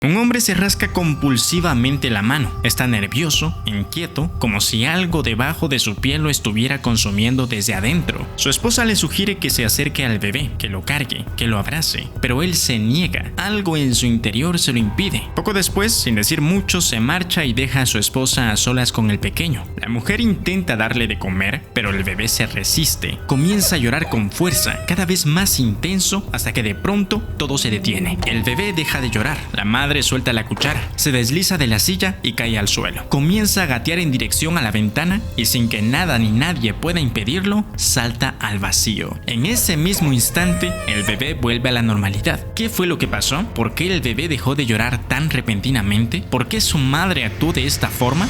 Un hombre se rasca compulsivamente la mano. Está nervioso, inquieto, como si algo debajo de su piel lo estuviera consumiendo desde adentro. Su esposa le sugiere que se acerque al bebé, que lo cargue, que lo abrace, pero él se niega. Algo en su interior se lo impide. Poco después, sin decir mucho, se marcha y deja a su esposa a solas con el pequeño. La mujer intenta darle de comer, pero el bebé se resiste. Comienza a llorar con fuerza, cada vez más intenso, hasta que de pronto todo se detiene. El bebé deja de llorar. La madre suelta la cuchara, se desliza de la silla y cae al suelo. Comienza a gatear en dirección a la ventana y sin que nada ni nadie pueda impedirlo, salta al vacío. En ese mismo instante, el bebé vuelve a la normalidad. ¿Qué fue lo que pasó? ¿Por qué el bebé dejó de llorar tan repentinamente? ¿Por qué su madre actuó de esta forma?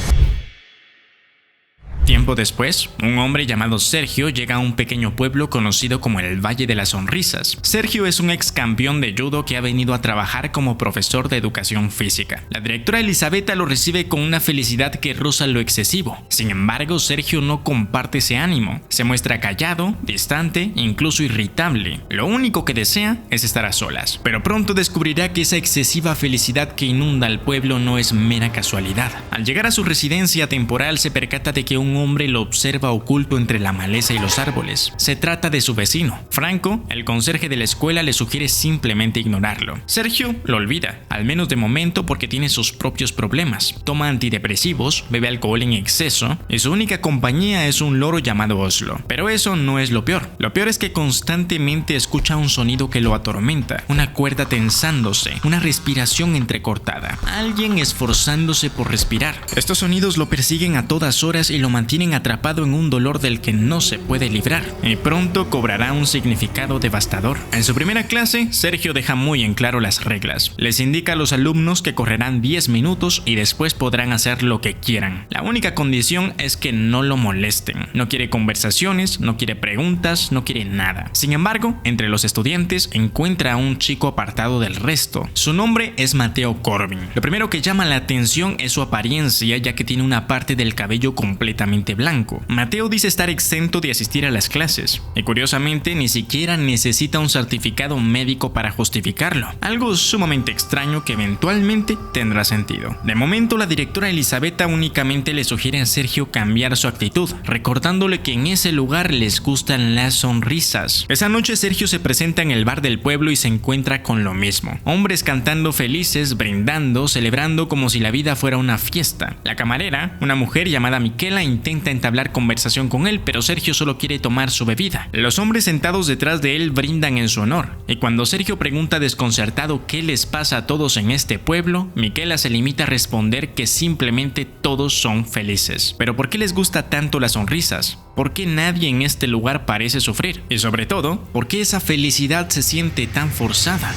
Tiempo después, un hombre llamado Sergio llega a un pequeño pueblo conocido como el Valle de las Sonrisas. Sergio es un ex campeón de judo que ha venido a trabajar como profesor de educación física. La directora Elisabetta lo recibe con una felicidad que roza lo excesivo. Sin embargo, Sergio no comparte ese ánimo. Se muestra callado, distante, incluso irritable. Lo único que desea es estar a solas. Pero pronto descubrirá que esa excesiva felicidad que inunda al pueblo no es mera casualidad. Al llegar a su residencia temporal, se percata de que un hombre lo observa oculto entre la maleza y los árboles. Se trata de su vecino. Franco, el conserje de la escuela, le sugiere simplemente ignorarlo. Sergio lo olvida, al menos de momento, porque tiene sus propios problemas. Toma antidepresivos, bebe alcohol en exceso y su única compañía es un loro llamado Oslo. Pero eso no es lo peor. Lo peor es que constantemente escucha un sonido que lo atormenta, una cuerda tensándose, una respiración entrecortada, alguien esforzándose por respirar. Estos sonidos lo persiguen a todas horas y lo mantienen atrapado en un dolor del que no se puede librar, y pronto cobrará un significado devastador. En su primera clase, Sergio deja muy en claro las reglas. Les indica a los alumnos que correrán 10 minutos y después podrán hacer lo que quieran. La única condición es que no lo molesten. No quiere conversaciones, no quiere preguntas, no quiere nada. Sin embargo, entre los estudiantes encuentra a un chico apartado del resto. Su nombre es Matteo Corvin. Lo primero que llama la atención es su apariencia, ya que tiene una parte del cabello completamente blanco. Matteo dice estar exento de asistir a las clases y curiosamente ni siquiera necesita un certificado médico para justificarlo, algo sumamente extraño que eventualmente tendrá sentido. De momento, la directora Elisabetta únicamente le sugiere a Sergio cambiar su actitud, recordándole que en ese lugar les gustan las sonrisas. Esa noche Sergio se presenta en el bar del pueblo y se encuentra con lo mismo, hombres cantando felices, brindando, celebrando como si la vida fuera una fiesta. La camarera, una mujer llamada Michela, intenta entablar conversación con él, pero Sergio solo quiere tomar su bebida. Los hombres sentados detrás de él brindan en su honor, y cuando Sergio pregunta desconcertado qué les pasa a todos en este pueblo, Michela se limita a responder que simplemente todos son felices. Pero ¿por qué les gusta tanto las sonrisas? ¿Por qué nadie en este lugar parece sufrir? Y sobre todo, ¿por qué esa felicidad se siente tan forzada?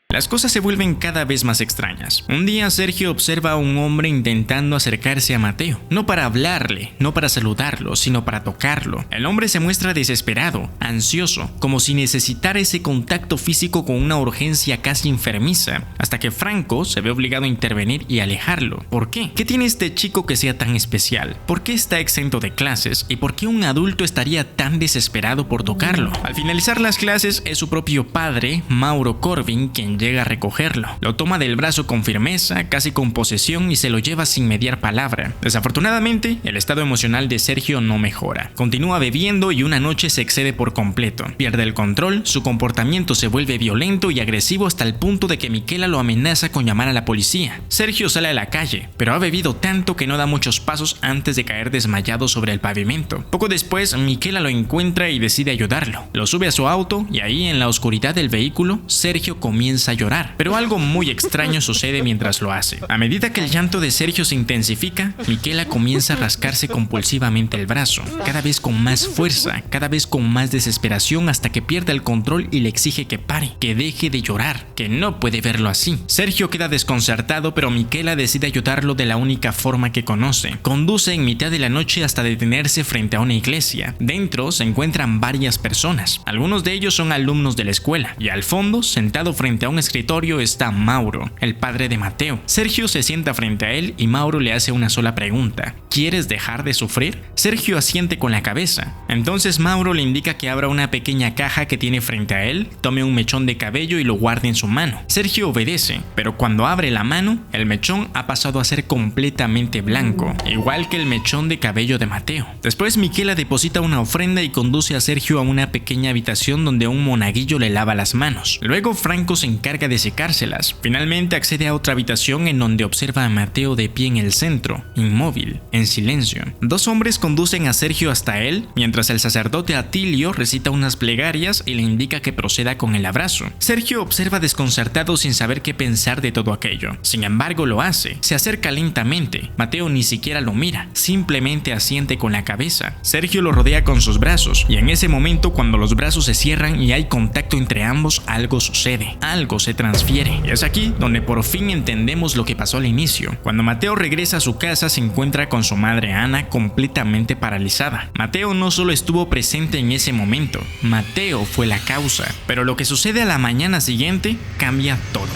Las cosas se vuelven cada vez más extrañas. Un día Sergio observa a un hombre intentando acercarse a Matteo, no para hablarle, no para saludarlo, sino para tocarlo. El hombre se muestra desesperado, ansioso, como si necesitara ese contacto físico con una urgencia casi enfermiza, hasta que Franco se ve obligado a intervenir y alejarlo. ¿Por qué? ¿Qué tiene este chico que sea tan especial? ¿Por qué está exento de clases? ¿Y por qué un adulto estaría tan desesperado por tocarlo? Al finalizar las clases, es su propio padre, Mauro Corvin, quien llega a recogerlo. Lo toma del brazo con firmeza, casi con posesión, y se lo lleva sin mediar palabra. Desafortunadamente, el estado emocional de Sergio no mejora. Continúa bebiendo y una noche se excede por completo. Pierde el control, su comportamiento se vuelve violento y agresivo hasta el punto de que Michela lo amenaza con llamar a la policía. Sergio sale a la calle, pero ha bebido tanto que no da muchos pasos antes de caer desmayado sobre el pavimento. Poco después, Michela lo encuentra y decide ayudarlo. Lo sube a su auto y ahí, en la oscuridad del vehículo, Sergio comienza a llorar, pero algo muy extraño sucede mientras lo hace. A medida que el llanto de Sergio se intensifica, Michela comienza a rascarse compulsivamente el brazo, cada vez con más fuerza, cada vez con más desesperación, hasta que pierde el control y le exige que pare, que deje de llorar, que no puede verlo así. Sergio queda desconcertado, pero Michela decide ayudarlo de la única forma que conoce. Conduce en mitad de la noche hasta detenerse frente a una iglesia. Dentro se encuentran varias personas, algunos de ellos son alumnos de la escuela, y al fondo, sentado frente a un escritorio, está Mauro, el padre de Matteo. Sergio se sienta frente a él y Mauro le hace una sola pregunta: ¿quieres dejar de sufrir? Sergio asiente con la cabeza. Entonces Mauro le indica que abra una pequeña caja que tiene frente a él, tome un mechón de cabello y lo guarde en su mano. Sergio obedece, pero cuando abre la mano, el mechón ha pasado a ser completamente blanco, igual que el mechón de cabello de Mateo. Después Miquela deposita una ofrenda y conduce a Sergio a una pequeña habitación donde un monaguillo le lava las manos. Luego Franco se encarga de secárselas. Finalmente accede a otra habitación en donde observa a Mateo de pie en el centro, inmóvil, en silencio. Dos hombres conducen a Sergio hasta él, mientras el sacerdote Atilio recita unas plegarias y le indica que proceda con el abrazo. Sergio observa desconcertado sin saber qué pensar de todo aquello. Sin embargo lo hace. Se acerca lentamente. Mateo ni siquiera lo mira, simplemente asiente con la cabeza. Sergio lo rodea con sus brazos y en ese momento, cuando los brazos se cierran y hay contacto entre ambos, algo sucede, algo se transfiere. Y es aquí donde por fin entendemos lo que pasó al inicio. Cuando Mateo regresa a su casa, se encuentra con su madre Ana completamente paralizada. Mateo no solo estuvo presente en ese momento, Mateo fue la causa. Pero lo que sucede a la mañana siguiente cambia todo.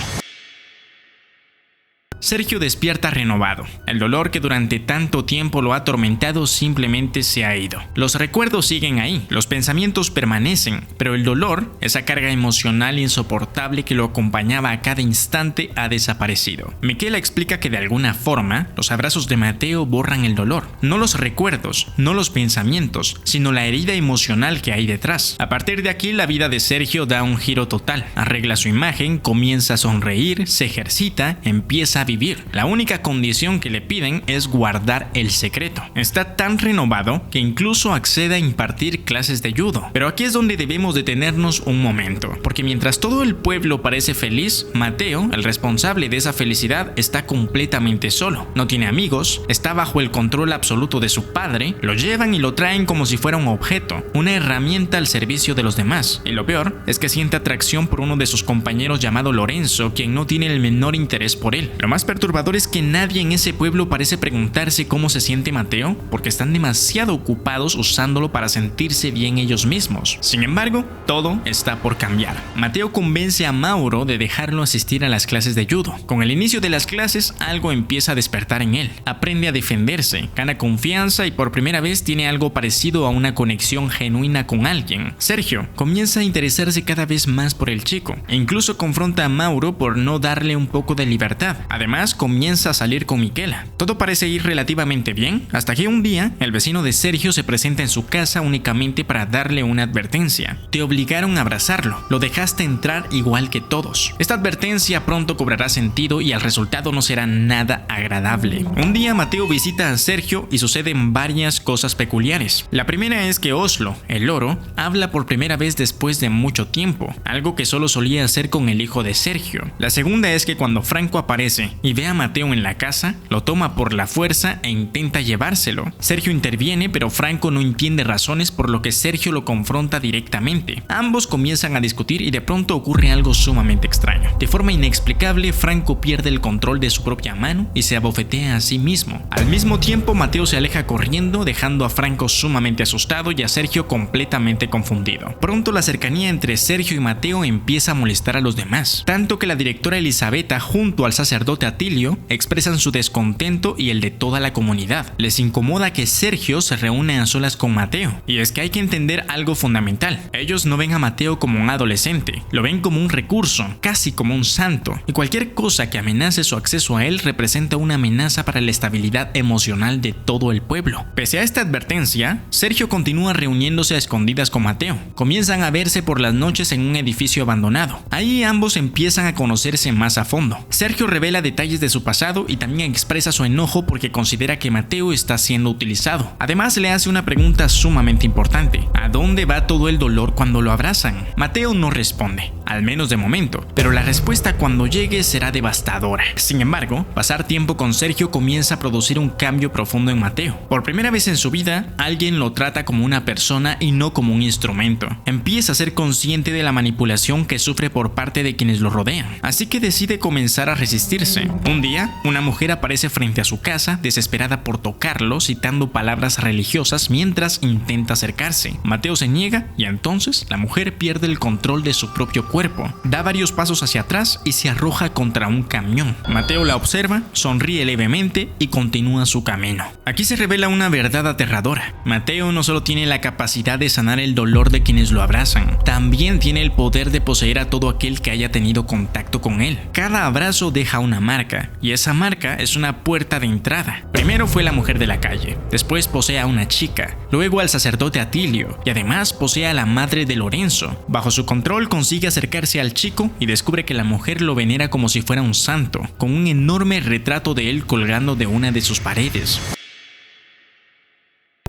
Sergio despierta renovado. El dolor que durante tanto tiempo lo ha atormentado simplemente se ha ido. Los recuerdos siguen ahí, los pensamientos permanecen, pero el dolor, esa carga emocional insoportable que lo acompañaba a cada instante, ha desaparecido. Miquela explica que de alguna forma, los abrazos de Mateo borran el dolor. No los recuerdos, no los pensamientos, sino la herida emocional que hay detrás. A partir de aquí, la vida de Sergio da un giro total. Arregla su imagen, comienza a sonreír, se ejercita, empieza a vivir. La única condición que le piden es guardar el secreto. Está tan renovado que incluso accede a impartir clases de judo. Pero aquí es donde debemos detenernos un momento, porque mientras todo el pueblo parece feliz, Mateo, el responsable de esa felicidad, está completamente solo. No tiene amigos, está bajo el control absoluto de su padre, lo llevan y lo traen como si fuera un objeto, una herramienta al servicio de los demás. Y lo peor es que siente atracción por uno de sus compañeros llamado Lorenzo, quien no tiene el menor interés por él. Lo más perturbador es que nadie en ese pueblo parece preguntarse cómo se siente Mateo, porque están demasiado ocupados usándolo para sentirse bien ellos mismos. Sin embargo, todo está por cambiar. Mateo convence a Mauro de dejarlo asistir a las clases de judo. Con el inicio de las clases, algo empieza a despertar en él. Aprende a defenderse, gana confianza y por primera vez tiene algo parecido a una conexión genuina con alguien. Sergio comienza a interesarse cada vez más por el chico e incluso confronta a Mauro por no darle un poco de libertad. Además, comienza a salir con Miquela. Todo parece ir relativamente bien, hasta que un día, el vecino de Sergio se presenta en su casa únicamente para darle una advertencia. Te obligaron a abrazarlo, lo dejaste entrar igual que todos. Esta advertencia pronto cobrará sentido y el resultado no será nada agradable. Un día Mateo visita a Sergio y suceden varias cosas peculiares. La primera es que Oslo, el loro, habla por primera vez después de mucho tiempo, algo que solo solía hacer con el hijo de Sergio. La segunda es que cuando Franco aparece y ve a Mateo en la casa, lo toma por la fuerza e intenta llevárselo. Sergio interviene, pero Franco no entiende razones, por lo que Sergio lo confronta directamente. Ambos comienzan a discutir y de pronto ocurre algo sumamente extraño. De forma inexplicable, Franco pierde el control de su propia mano y se abofetea a sí mismo. Al mismo tiempo, Mateo se aleja corriendo, dejando a Franco sumamente asustado y a Sergio completamente confundido. Pronto la cercanía entre Sergio y Mateo empieza a molestar a los demás, tanto que la directora Elisabetta junto al sacerdote Atilio expresan su descontento y el de toda la comunidad. Les incomoda que Sergio se reúna a solas con Mateo. Y es que hay que entender algo fundamental. Ellos no ven a Mateo como un adolescente, lo ven como un recurso, casi como un santo. Y cualquier cosa que amenace su acceso a él representa una amenaza para la estabilidad emocional de todo el pueblo. Pese a esta advertencia, Sergio continúa reuniéndose a escondidas con Mateo. Comienzan a verse por las noches en un edificio abandonado. Ahí ambos empiezan a conocerse más a fondo. Sergio revela detalles de su pasado y también expresa su enojo porque considera que Mateo está siendo utilizado. Además, le hace una pregunta sumamente importante: ¿a dónde va todo el dolor cuando lo abrazan? Mateo no responde, al menos de momento, pero la respuesta cuando llegue será devastadora. Sin embargo, pasar tiempo con Sergio comienza a producir un cambio profundo en Mateo. Por primera vez en su vida, alguien lo trata como una persona y no como un instrumento. Empieza a ser consciente de la manipulación que sufre por parte de quienes lo rodean, así que decide comenzar a resistirse. mudarse. Un día, una mujer aparece frente a su casa, desesperada por tocarlo, citando palabras religiosas mientras intenta acercarse. Mateo se niega y entonces la mujer pierde el control de su propio cuerpo, da varios pasos hacia atrás y se arroja contra un camión. Mateo la observa, sonríe levemente y continúa su camino. Aquí se revela una verdad aterradora. Mateo no solo tiene la capacidad de sanar el dolor de quienes lo abrazan, también tiene el poder de poseer a todo aquel que haya tenido contacto con él. Cada abrazo deja una marca, y esa marca es una puerta de entrada. Primero fue la mujer de la calle, después posee a una chica, luego al sacerdote Atilio, y además posee a la madre de Lorenzo. Bajo su control consigue acercarse al chico y descubre que la mujer lo venera como si fuera un santo, con un enorme retrato de él colgando de una de sus paredes.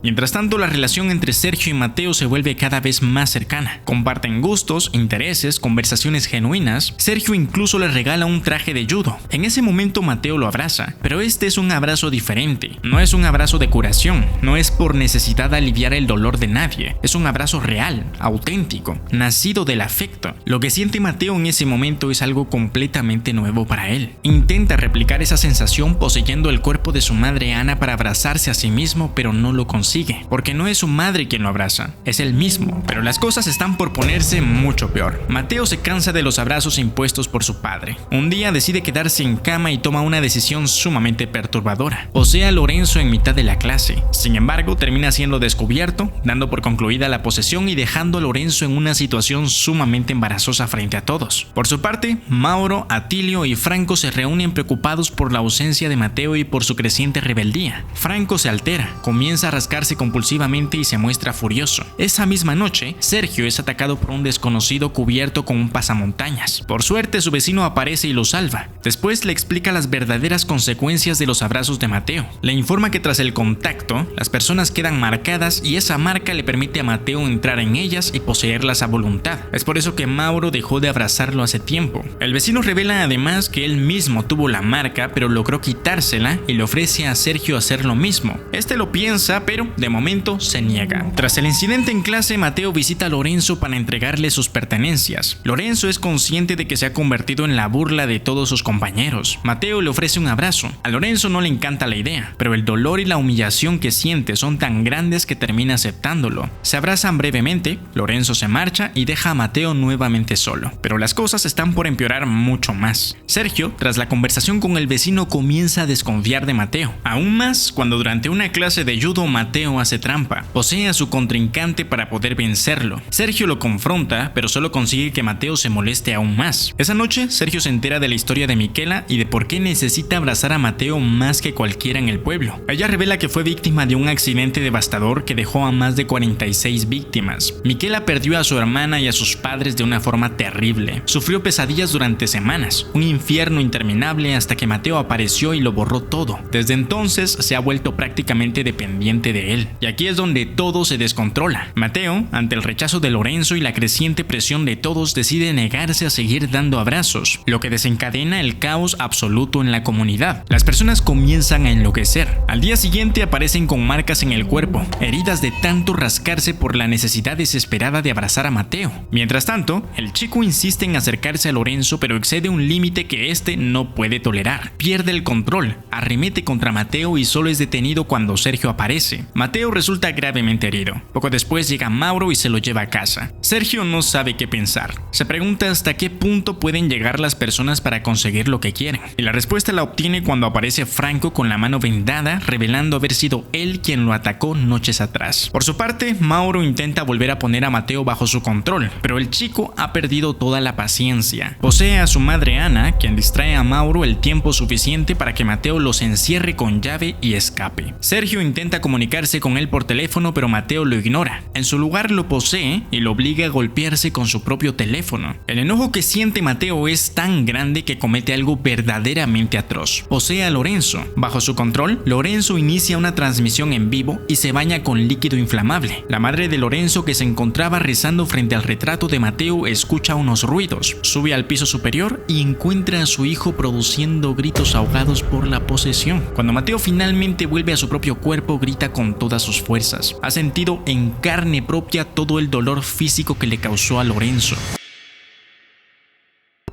Mientras tanto, la relación entre Sergio y Mateo se vuelve cada vez más cercana. Comparten gustos, intereses, conversaciones genuinas. Sergio incluso le regala un traje de judo. En ese momento Mateo lo abraza, pero este es un abrazo diferente. No es un abrazo de curación, no es por necesidad de aliviar el dolor de nadie. Es un abrazo real, auténtico, nacido del afecto. Lo que siente Mateo en ese momento es algo completamente nuevo para él. Intenta replicar esa sensación poseyendo el cuerpo de su madre Ana para abrazarse a sí mismo, pero no lo consigue. Porque no es su madre quien lo abraza, es él mismo. Pero las cosas están por ponerse mucho peor. Mateo se cansa de los abrazos impuestos por su padre. Un día decide quedarse en cama y toma una decisión sumamente perturbadora. Posee a Lorenzo en mitad de la clase. Sin embargo, termina siendo descubierto, dando por concluida la posesión y dejando a Lorenzo en una situación sumamente embarazosa frente a todos. Por su parte, Mauro, Atilio y Franco se reúnen preocupados por la ausencia de Mateo y por su creciente rebeldía. Franco se altera, comienza a rascar compulsivamente y se muestra furioso. Esa misma noche, Sergio es atacado por un desconocido cubierto con un pasamontañas. Por suerte, su vecino aparece y lo salva. Después le explica las verdaderas consecuencias de los abrazos de Mateo. Le informa que tras el contacto, las personas quedan marcadas y esa marca le permite a Mateo entrar en ellas y poseerlas a voluntad. Es por eso que Mauro dejó de abrazarlo hace tiempo. El vecino revela además que él mismo tuvo la marca, pero logró quitársela y le ofrece a Sergio hacer lo mismo. Este lo piensa, pero de momento se niega. Tras el incidente en clase, Mateo visita a Lorenzo para entregarle sus pertenencias. Lorenzo es consciente de que se ha convertido en la burla de todos sus compañeros. Mateo le ofrece un abrazo. A Lorenzo no le encanta la idea, pero el dolor y la humillación que siente son tan grandes que termina aceptándolo. Se abrazan brevemente, Lorenzo se marcha y deja a Mateo nuevamente solo. Pero las cosas están por empeorar mucho más. Sergio, tras la conversación con el vecino, comienza a desconfiar de Mateo. Aún más cuando durante una clase de judo Mateo hace trampa. Posee a su contrincante para poder vencerlo. Sergio lo confronta, pero solo consigue que Mateo se moleste aún más. Esa noche, Sergio se entera de la historia de Miquela y de por qué necesita abrazar a Mateo más que cualquiera en el pueblo. Ella revela que fue víctima de un accidente devastador que dejó a más de 46 víctimas. Miquela perdió a su hermana y a sus padres de una forma terrible. Sufrió pesadillas durante semanas, un infierno interminable hasta que Mateo apareció y lo borró todo. Desde entonces se ha vuelto prácticamente dependiente de él. Y aquí es donde todo se descontrola. Mateo, ante el rechazo de Lorenzo y la creciente presión de todos, decide negarse a seguir dando abrazos, lo que desencadena el caos absoluto en la comunidad. Las personas comienzan a enloquecer. Al día siguiente aparecen con marcas en el cuerpo, heridas de tanto rascarse por la necesidad desesperada de abrazar a Mateo. Mientras tanto, el chico insiste en acercarse a Lorenzo, pero excede un límite que este no puede tolerar. Pierde el control, arremete contra Mateo y solo es detenido cuando Sergio aparece. Mateo resulta gravemente herido. Poco después llega Mauro y se lo lleva a casa. Sergio no sabe qué pensar. Se pregunta hasta qué punto pueden llegar las personas para conseguir lo que quieren. Y la respuesta la obtiene cuando aparece Franco con la mano vendada, revelando haber sido él quien lo atacó noches atrás. Por su parte, Mauro intenta volver a poner a Mateo bajo su control, pero el chico ha perdido toda la paciencia. Posee a su madre Ana, quien distrae a Mauro el tiempo suficiente para que Mateo los encierre con llave y escape. Sergio intenta comunicarse con él por teléfono, pero Mateo lo ignora. En su lugar lo posee y lo obliga a golpearse con su propio teléfono. El enojo que siente Mateo es tan grande que comete algo verdaderamente atroz. Posee a Lorenzo. Bajo su control, Lorenzo inicia una transmisión en vivo y se baña con líquido inflamable. La madre de Lorenzo, que se encontraba rezando frente al retrato de Mateo, escucha unos ruidos. Sube al piso superior y encuentra a su hijo produciendo gritos ahogados por la posesión. Cuando Mateo finalmente vuelve a su propio cuerpo, grita con todas sus fuerzas. Ha sentido en carne propia todo el dolor físico que le causó a Lorenzo.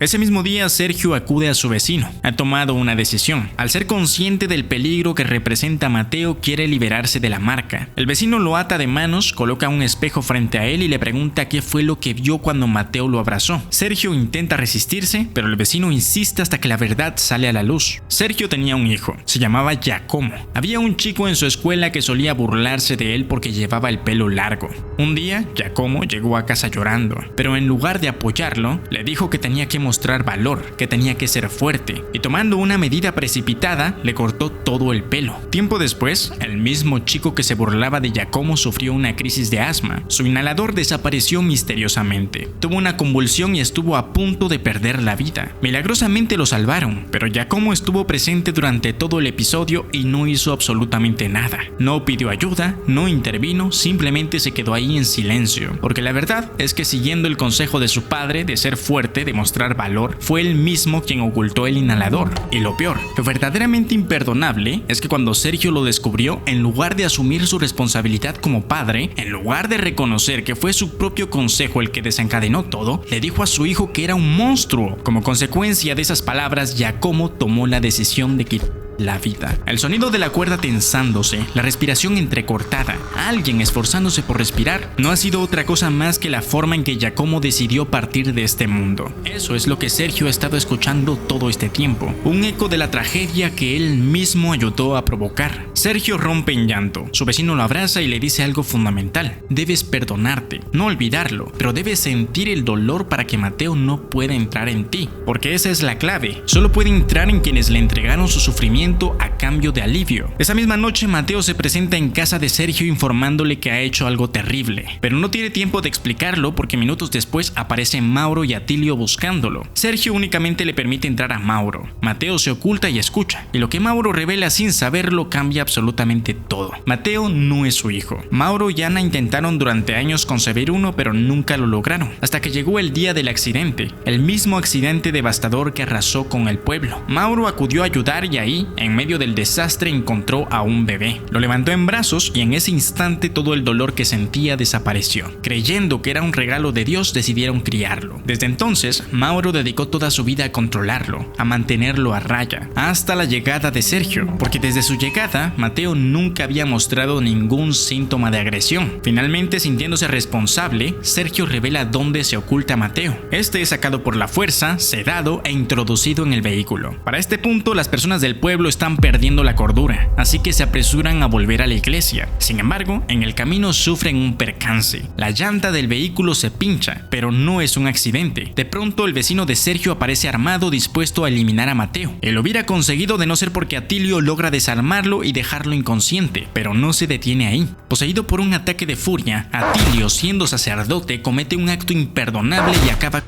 Ese mismo día, Sergio acude a su vecino. Ha tomado una decisión. Al ser consciente del peligro que representa Mateo, quiere liberarse de la marca. El vecino lo ata de manos, coloca un espejo frente a él y le pregunta qué fue lo que vio cuando Mateo lo abrazó. Sergio intenta resistirse, pero el vecino insiste hasta que la verdad sale a la luz. Sergio tenía un hijo. Se llamaba Giacomo. Había un chico en su escuela que solía burlarse de él porque llevaba el pelo largo. Un día, Giacomo llegó a casa llorando, pero en lugar de apoyarlo, le dijo que tenía que mostrar valor, que tenía que ser fuerte, y tomando una medida precipitada, le cortó todo el pelo. Tiempo después, el mismo chico que se burlaba de Giacomo sufrió una crisis de asma. Su inhalador desapareció misteriosamente. Tuvo una convulsión y estuvo a punto de perder la vida. Milagrosamente lo salvaron, pero Giacomo estuvo presente durante todo el episodio y no hizo absolutamente nada. No pidió ayuda, no intervino, simplemente se quedó ahí en silencio, porque la verdad es que siguiendo el consejo de su padre de ser fuerte, de mostrar valor, fue él mismo quien ocultó el inhalador. Y lo peor, lo verdaderamente imperdonable es que cuando Sergio lo descubrió, en lugar de asumir su responsabilidad como padre, en lugar de reconocer que fue su propio consejo el que desencadenó todo, le dijo a su hijo que era un monstruo. Como consecuencia de esas palabras, Giacomo tomó la decisión de quitar la vida. El sonido de la cuerda tensándose, la respiración entrecortada, alguien esforzándose por respirar, no ha sido otra cosa más que la forma en que Giacomo decidió partir de este mundo. Eso es lo que Sergio ha estado escuchando todo este tiempo, un eco de la tragedia que él mismo ayudó a provocar. Sergio rompe en llanto, su vecino lo abraza y le dice algo fundamental: debes perdonarte, no olvidarlo, pero debes sentir el dolor para que Mateo no pueda entrar en ti, porque esa es la clave, solo puede entrar en quienes le entregaron su sufrimiento a cambio de alivio. Esa misma noche, Mateo se presenta en casa de Sergio informándole que ha hecho algo terrible, pero no tiene tiempo de explicarlo porque minutos después aparecen Mauro y Atilio buscándolo. Sergio únicamente le permite entrar a Mauro. Mateo se oculta y escucha, y lo que Mauro revela sin saberlo cambia absolutamente todo. Mateo no es su hijo. Mauro y Ana intentaron durante años concebir uno, pero nunca lo lograron, hasta que llegó el día del accidente, el mismo accidente devastador que arrasó con el pueblo. Mauro acudió a ayudar y ahí, en medio del desastre, encontró a un bebé. Lo levantó en brazos y en ese instante todo el dolor que sentía desapareció. Creyendo que era un regalo de Dios, decidieron criarlo. Desde entonces, Mauro dedicó toda su vida a controlarlo, a mantenerlo a raya, hasta la llegada de Sergio, porque desde su llegada, Mateo nunca había mostrado ningún síntoma de agresión. Finalmente, sintiéndose responsable, Sergio revela dónde se oculta Mateo. Este es sacado por la fuerza, sedado e introducido en el vehículo. Para este punto, las personas del pueblo están perdiendo la cordura, así que se apresuran a volver a la iglesia. Sin embargo, en el camino sufren un percance. La llanta del vehículo se pincha, pero no es un accidente. De pronto, el vecino de Sergio aparece armado, dispuesto a eliminar a Mateo. Él lo hubiera conseguido de no ser porque Atilio logra desarmarlo y dejarlo inconsciente, pero no se detiene ahí. Poseído por un ataque de furia, Atilio, siendo sacerdote, comete un acto imperdonable y acaba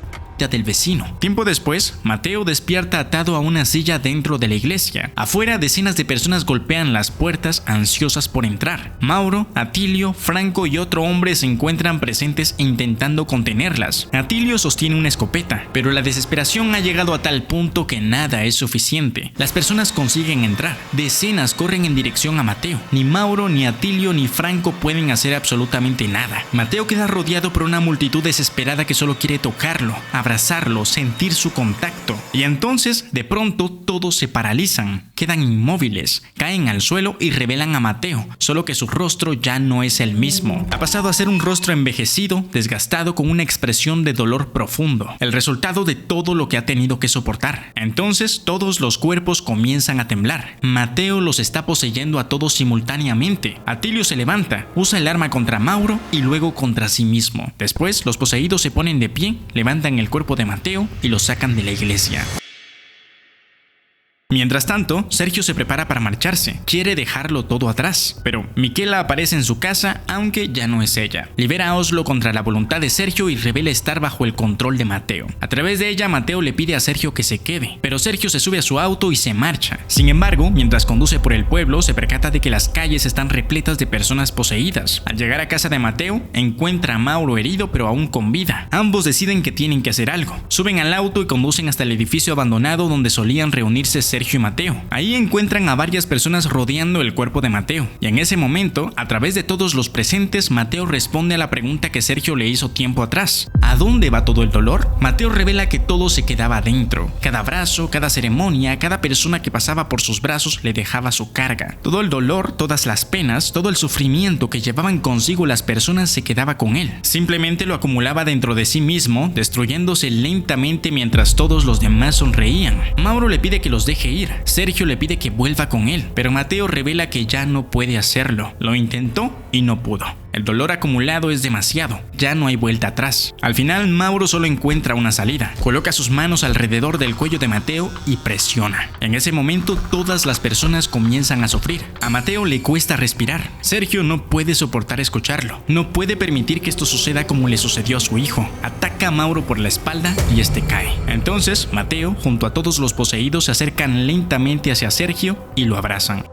del vecino. Tiempo después, Mateo despierta atado a una silla dentro de la iglesia. Afuera, decenas de personas golpean las puertas ansiosas por entrar. Mauro, Atilio, Franco y otro hombre se encuentran presentes intentando contenerlas. Atilio sostiene una escopeta, pero la desesperación ha llegado a tal punto que nada es suficiente. Las personas consiguen entrar. Decenas corren en dirección a Mateo. Ni Mauro, ni Atilio, ni Franco pueden hacer absolutamente nada. Mateo queda rodeado por una multitud desesperada que solo quiere tocarlo, abrazarlo, sentir su contacto. Y entonces, de pronto, todos se paralizan, quedan inmóviles, caen al suelo y revelan a Mateo, solo que su rostro ya no es el mismo. Ha pasado a ser un rostro envejecido, desgastado, con una expresión de dolor profundo, el resultado de todo lo que ha tenido que soportar. Entonces, todos los cuerpos comienzan a temblar. Mateo los está poseyendo a todos simultáneamente. Atilio se levanta, usa el arma contra Mauro y luego contra sí mismo. Después, los poseídos se ponen de pie, levantan el cuerpo de Mateo y lo sacan de la iglesia. Mientras tanto, Sergio se prepara para marcharse. Quiere dejarlo todo atrás. Pero Miquela aparece en su casa, aunque ya no es ella. Libera a Oslo contra la voluntad de Sergio y revela estar bajo el control de Mateo. A través de ella, Mateo le pide a Sergio que se quede, pero Sergio se sube a su auto y se marcha. Sin embargo, mientras conduce por el pueblo, se percata de que las calles están repletas de personas poseídas. Al llegar a casa de Mateo, encuentra a Mauro herido pero aún con vida. Ambos deciden que tienen que hacer algo. Suben al auto y conducen hasta el edificio abandonado donde solían reunirse Sergio Sergio y Mateo. Ahí encuentran a varias personas rodeando el cuerpo de Mateo, y en ese momento, a través de todos los presentes, Mateo responde a la pregunta que Sergio le hizo tiempo atrás. ¿A dónde va todo el dolor? Mateo revela que todo se quedaba adentro. Cada abrazo, cada ceremonia, cada persona que pasaba por sus brazos le dejaba su carga. Todo el dolor, todas las penas, todo el sufrimiento que llevaban consigo las personas se quedaba con él. Simplemente lo acumulaba dentro de sí mismo, destruyéndose lentamente mientras todos los demás sonreían. Mauro le pide que los deje ir. Sergio le pide que vuelva con él, pero Mateo revela que ya no puede hacerlo. Lo intentó y no pudo. El dolor acumulado es demasiado, ya no hay vuelta atrás. Al final, Mauro solo encuentra una salida. Coloca sus manos alrededor del cuello de Mateo y presiona. En ese momento, todas las personas comienzan a sufrir. A Mateo le cuesta respirar. Sergio no puede soportar escucharlo. No puede permitir que esto suceda como le sucedió a su hijo. Ataca a Mauro por la espalda y este cae. Entonces, Mateo, junto a todos los poseídos, se acercan lentamente hacia Sergio y lo abrazan.